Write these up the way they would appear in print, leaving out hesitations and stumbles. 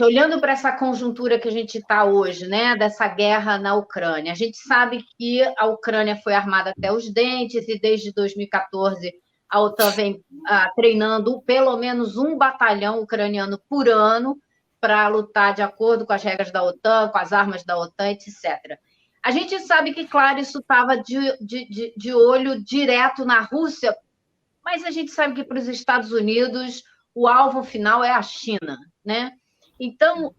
olhando para essa conjuntura que a gente está hoje, né, dessa guerra na Ucrânia, a gente sabe que a Ucrânia foi armada até os dentes e desde 2014 a OTAN vem treinando pelo menos um batalhão ucraniano por ano para lutar de acordo com as regras da OTAN, com as armas da OTAN, etc. A gente sabe que, claro, isso estava de olho direto na Rússia, mas a gente sabe que para os Estados Unidos o alvo final é a China, né? Então,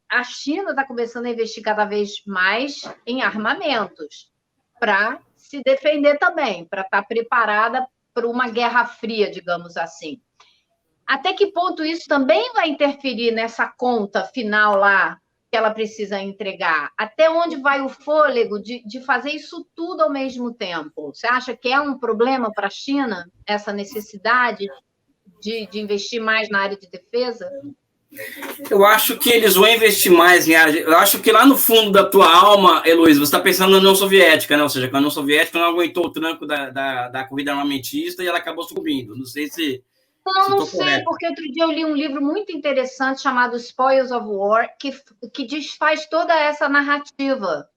a China está começando a investir cada vez mais em armamentos para se defender também, para estar preparada para uma guerra fria, digamos assim. Até que ponto isso também vai interferir nessa conta final lá que ela precisa entregar? Até onde vai o fôlego de fazer isso tudo ao mesmo tempo? Você acha que é um problema para a China, essa necessidade de investir mais na área de defesa? Eu acho que eles vão investir mais em área. Eu acho que lá no fundo da tua alma, Heloísa, você está pensando na União Soviética, né? Ou seja, que a União Soviética não aguentou o tranco da corrida armamentista e ela acabou subindo. Não sei se. Não sei, correto. Porque outro dia eu li um livro muito interessante chamado Spoils of War, que desfaz toda essa narrativa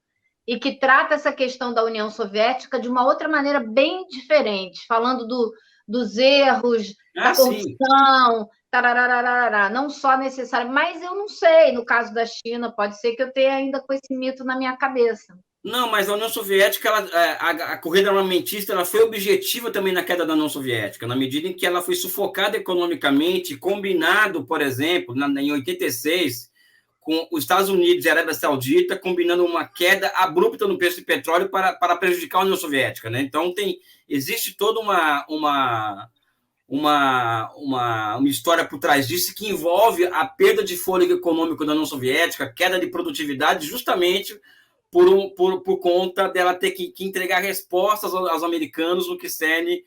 e que trata essa questão da União Soviética de uma outra maneira bem diferente, falando dos erros, da corrupção, não só necessário, mas eu não sei, no caso da China, pode ser que eu tenha ainda com esse mito na minha cabeça. Não, mas a União Soviética, a corrida armamentista, ela foi objetiva também na queda da União Soviética, na medida em que ela foi sufocada economicamente, combinado, por exemplo, em 86, com os Estados Unidos e a Arábia Saudita, combinando uma queda abrupta no preço de petróleo para prejudicar a União Soviética, né? Então, existe toda uma história por trás disso que envolve a perda de fôlego econômico da União Soviética, a queda de produtividade, justamente por conta dela ter que entregar respostas aos americanos no que cerne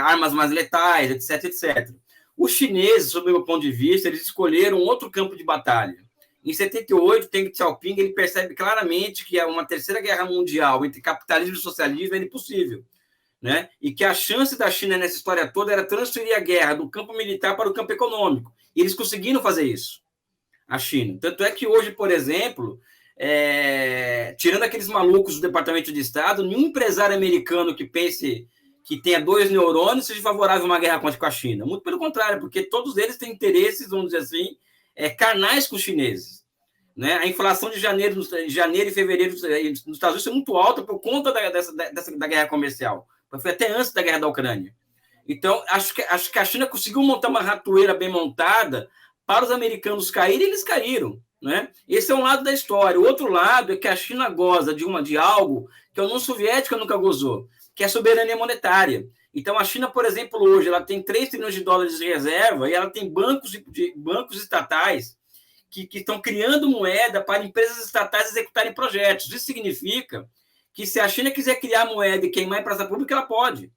armas mais letais, etc, etc. Os chineses, sob o meu ponto de vista, eles escolheram outro campo de batalha. Em 78, Deng Xiaoping ele percebe claramente que uma terceira guerra mundial entre capitalismo e socialismo é impossível, né? E que a chance da China nessa história toda era transferir a guerra do campo militar para o campo econômico. E eles conseguiram fazer isso, a China. Tanto é que hoje, por exemplo, tirando aqueles malucos do Departamento de Estado, nenhum empresário americano que pense que tenha 2 neurônios seja favorável a uma guerra com a China. Muito pelo contrário, porque todos eles têm interesses, vamos dizer assim, carnais com os chineses. Né? A inflação de janeiro e fevereiro nos Estados Unidos é muito alta por conta da guerra comercial. Foi até antes da guerra da Ucrânia. Então, acho que a China conseguiu montar uma ratoeira bem montada para os americanos caírem, e eles caíram. Né? Esse é um lado da história. O outro lado é que a China goza de algo que a União Soviética nunca gozou, que é a soberania monetária. Então, a China, por exemplo, hoje, ela tem 3 trilhões de dólares de reserva e ela tem bancos estatais que estão criando moeda para empresas estatais executarem projetos. Isso significa que se a China quiser criar moeda e queimar em praça pública, ela pode.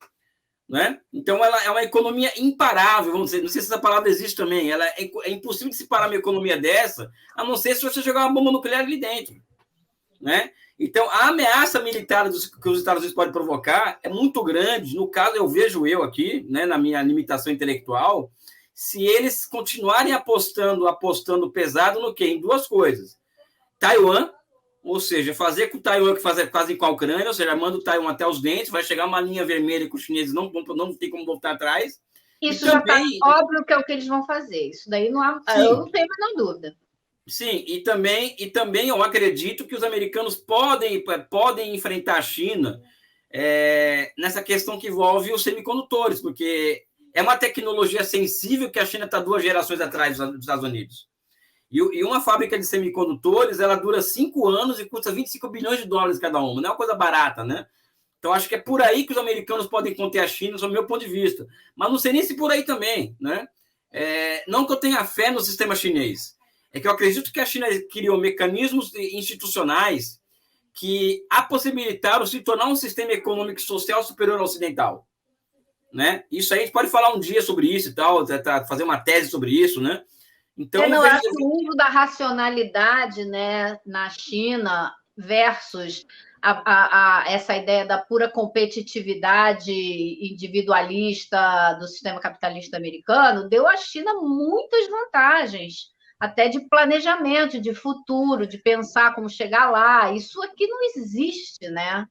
Né? Então, ela é uma economia imparável, vamos dizer, não sei se essa palavra existe também, é impossível de se parar uma economia dessa, a não ser se você jogar uma bomba nuclear ali dentro. Né? Então, a ameaça militar que os Estados Unidos podem provocar é muito grande, no caso, eu vejo aqui, né, na minha limitação intelectual, se eles continuarem apostando pesado no quê? Em 2 coisas. Taiwan, ou seja, fazer com o Taiwan que fazem com a Ucrânia, ou seja, manda o Taiwan até os dentes, vai chegar uma linha vermelha que os chineses não tem como voltar atrás. Isso já está óbvio que é o que eles vão fazer. Isso daí não há, eu não tenho a menor dúvida. Sim, e também eu acredito que os americanos podem enfrentar a China nessa questão que envolve os semicondutores, porque é uma tecnologia sensível que a China está 2 gerações atrás dos Estados Unidos. E uma fábrica de semicondutores, ela dura 5 anos e custa 25 bilhões de dólares cada uma. Não é uma coisa barata, né? Então, acho que é por aí que os americanos podem conter a China, do meu ponto de vista. Mas não sei nem se por aí também, né? Não que eu tenha fé no sistema chinês. É que eu acredito que a China criou mecanismos institucionais que a possibilitaram se tornar um sistema econômico e social superior ao ocidental. Né? Isso aí, a gente pode falar um dia sobre isso e tal, fazer uma tese sobre isso, né? Então, eu acho que o uso da racionalidade, né, na China versus essa ideia da pura competitividade individualista do sistema capitalista americano deu à China muitas vantagens até de planejamento, de futuro, de pensar como chegar lá. Isso aqui não existe, né?